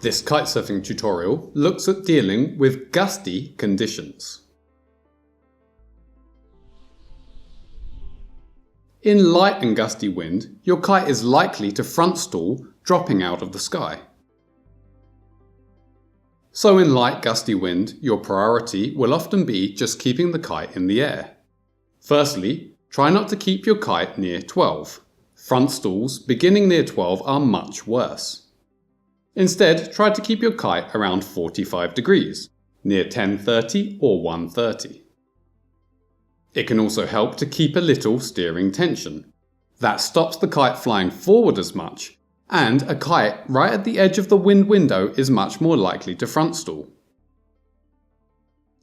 This kitesurfing tutorial looks at dealing with gusty conditions. In light and gusty wind, your kite is likely to front stall, dropping out of the sky. So in light gusty wind, your priority will often be just keeping the kite in the air. Firstly, try not to keep your kite near 12. Front stalls beginning near 12 are much worse. Instead, try to keep your kite around 45 degrees, near 10:30 or 1:30. It can also help to keep a little steering tension. That stops the kite flying forward as much, and a kite right at the edge of the wind window is much more likely to front stall.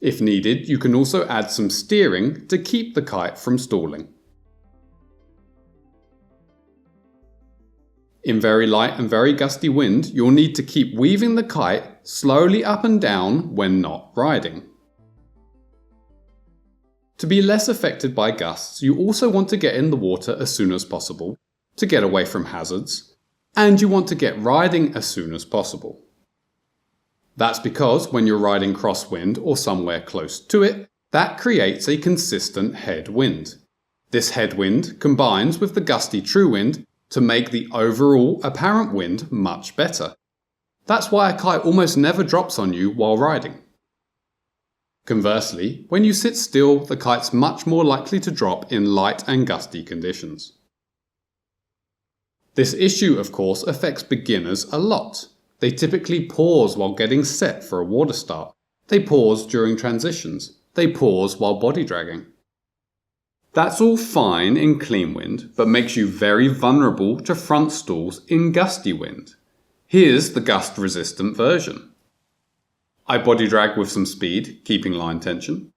If needed, you can also add some steering to keep the kite from stalling. In very light and very gusty wind, you'll need to keep weaving the kite slowly up and down when not riding. To be less affected by gusts, you also want to get in the water as soon as possible to get away from hazards, and you want to get riding as soon as possible. That's because when you're riding crosswind or somewhere close to it, that creates a consistent headwind. This headwind combines with the gusty true wind to make the overall apparent wind much better. That's why a kite almost never drops on you while riding. Conversely, when you sit still, the kite's much more likely to drop in light and gusty conditions. This issue, of course, affects beginners a lot. They typically pause while getting set for a water start. They pause during transitions. They pause while body dragging. That's all fine in clean wind, but makes you very vulnerable to front stalls in gusty wind. Here's the gust-resistant version. I body drag with some speed, keeping line tension.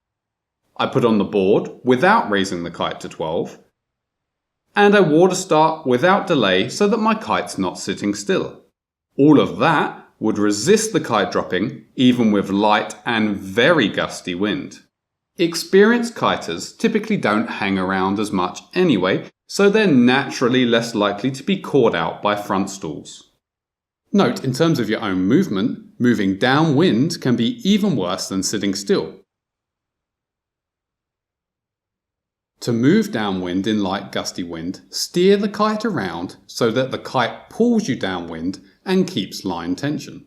I put on the board without raising the kite to 12. And I water start without delay so that my kite's not sitting still. All of that would resist the kite dropping even with light and very gusty wind. Experienced kiters typically don't hang around as much anyway, so they're naturally less likely to be caught out by front stalls. Note, in terms of your own movement, moving downwind can be even worse than sitting still. To move downwind in light gusty wind, steer the kite around so that the kite pulls you downwind and keeps line tension.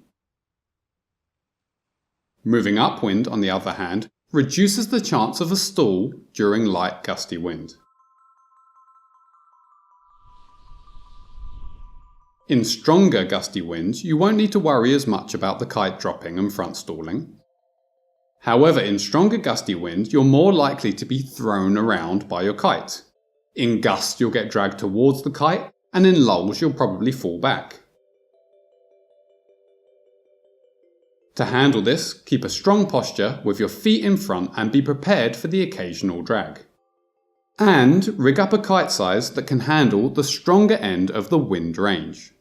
Moving upwind, on the other hand, reduces the chance of a stall during light gusty wind. In stronger gusty winds, you won't need to worry as much about the kite dropping and front stalling. However, in stronger gusty wind, you're more likely to be thrown around by your kite. In gusts, you'll get dragged towards the kite, and in lulls, you'll probably fall back. To handle this, keep a strong posture with your feet in front and be prepared for the occasional drag. And rig up a kite size that can handle the stronger end of the wind range.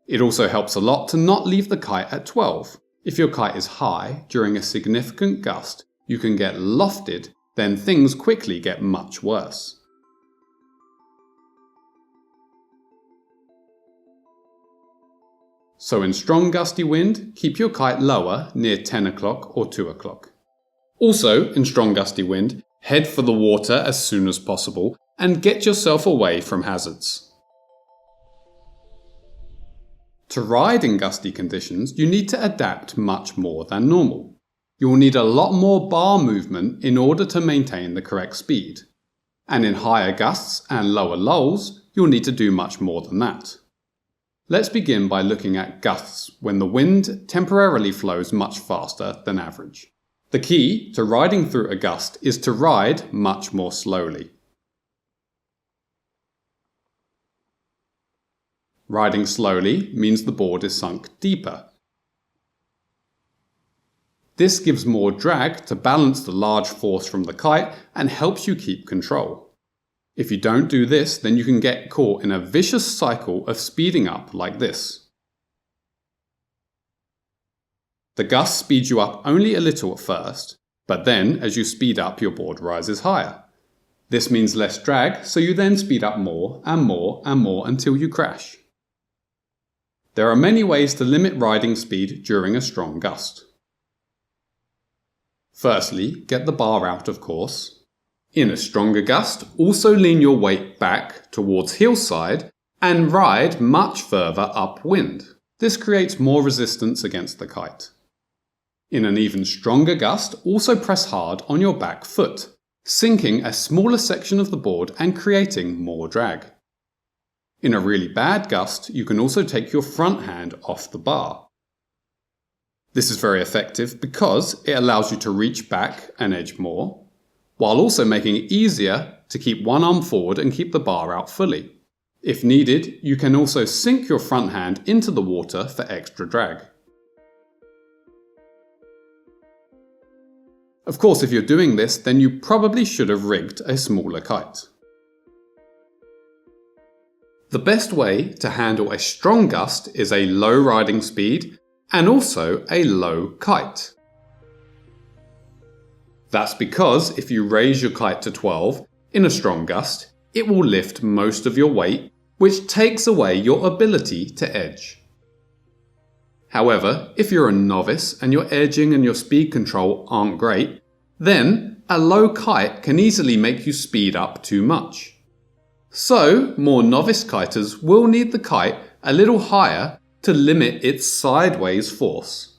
It also helps a lot to not leave the kite at 12. If your kite is high during a significant gust, you can get lofted, then things quickly get much worse. So in strong gusty wind, keep your kite lower near 10 o'clock or 2 o'clock. Also, in strong gusty wind, head for the water as soon as possible and get yourself away from hazards. To ride in gusty conditions, you need to adapt much more than normal. You'll need a lot more bar movement in order to maintain the correct speed. And in higher gusts and lower lulls, you'll need to do much more than that. Let's begin by looking at gusts when the wind temporarily flows much faster than average. The key to riding through a gust is to ride much more slowly. Riding slowly means the board is sunk deeper. This gives more drag to balance the large force from the kite and helps you keep control. If you don't do this, then you can get caught in a vicious cycle of speeding up like this. The gust speeds you up only a little at first, but then as you speed up, your board rises higher. This means less drag, so you then speed up more and more and more until you crash. There are many ways to limit riding speed during a strong gust. Firstly, get the bar out, of course. In a stronger gust, also lean your weight back towards hillside and ride much further upwind. This creates more resistance against the kite. In an even stronger gust, also press hard on your back foot, sinking a smaller section of the board and creating more drag. In a really bad gust, you can also take your front hand off the bar. This is very effective because it allows you to reach back and edge more, while also making it easier to keep one arm forward and keep the bar out fully. If needed, you can also sink your front hand into the water for extra drag. Of course, if you're doing this, then you probably should have rigged a smaller kite. The best way to handle a strong gust is a low riding speed and also a low kite. That's because if you raise your kite to 12 in a strong gust, it will lift most of your weight, which takes away your ability to edge. However, if you're a novice and your edging and your speed control aren't great, then a low kite can easily make you speed up too much. So, more novice kiters will need the kite a little higher to limit its sideways force.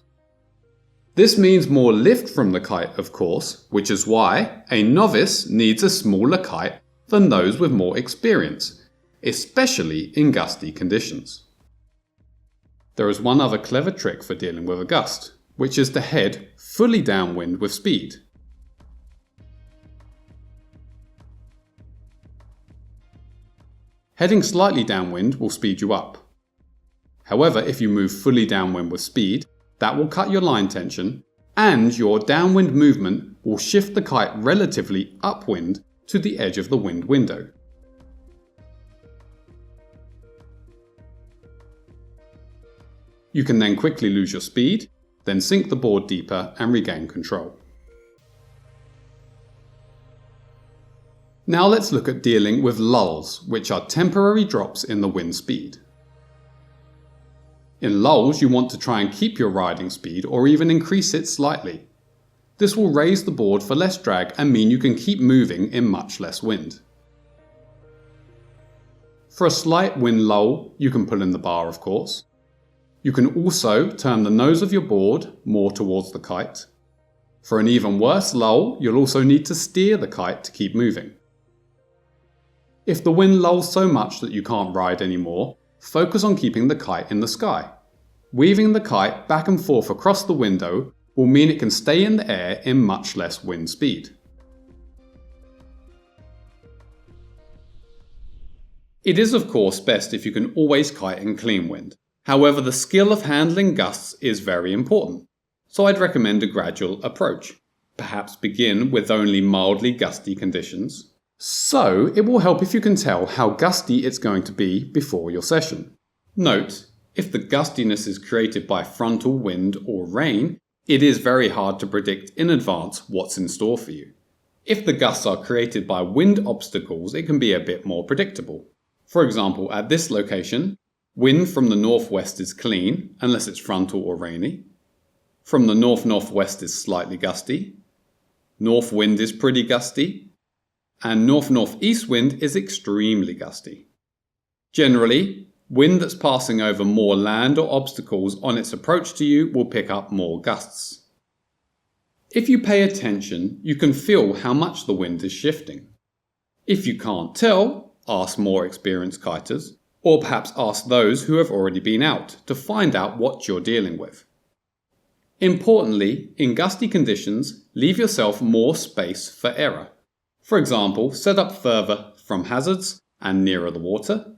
This means more lift from the kite, of course, which is why a novice needs a smaller kite than those with more experience, especially in gusty conditions. There is one other clever trick for dealing with a gust, which is to head fully downwind with speed. Heading slightly downwind will speed you up. However, if you move fully downwind with speed, that will cut your line tension, and your downwind movement will shift the kite relatively upwind to the edge of the wind window. You can then quickly lose your speed, then sink the board deeper and regain control. Now let's look at dealing with lulls, which are temporary drops in the wind speed. In lulls, you want to try and keep your riding speed or even increase it slightly. This will raise the board for less drag and mean you can keep moving in much less wind. For a slight wind lull, you can pull in the bar, of course. You can also turn the nose of your board more towards the kite. For an even worse lull, you'll also need to steer the kite to keep moving. If the wind lulls so much that you can't ride anymore, focus on keeping the kite in the sky. Weaving the kite back and forth across the window will mean it can stay in the air in much less wind speed. It is of course best if you can always kite in clean wind. However, the skill of handling gusts is very important, so I'd recommend a gradual approach. Perhaps begin with only mildly gusty conditions. So it will help if you can tell how gusty it's going to be before your session. Note, if the gustiness is created by frontal wind or rain, it is very hard to predict in advance what's in store for you. If the gusts are created by wind obstacles, it can be a bit more predictable. For example, at this location, wind from the northwest is clean, unless it's frontal or rainy. From the north-northwest is slightly gusty. North wind is pretty gusty. And north-northeast wind is extremely gusty. Generally, wind that's passing over more land or obstacles on its approach to you will pick up more gusts. If you pay attention, you can feel how much the wind is shifting. If you can't tell, ask more experienced kiters, or perhaps ask those who have already been out to find out what you're dealing with. Importantly, in gusty conditions, leave yourself more space for error. For example, set up further from hazards and nearer the water.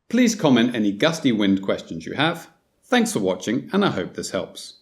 Please comment any gusty wind questions you have. Thanks for watching, and I hope this helps.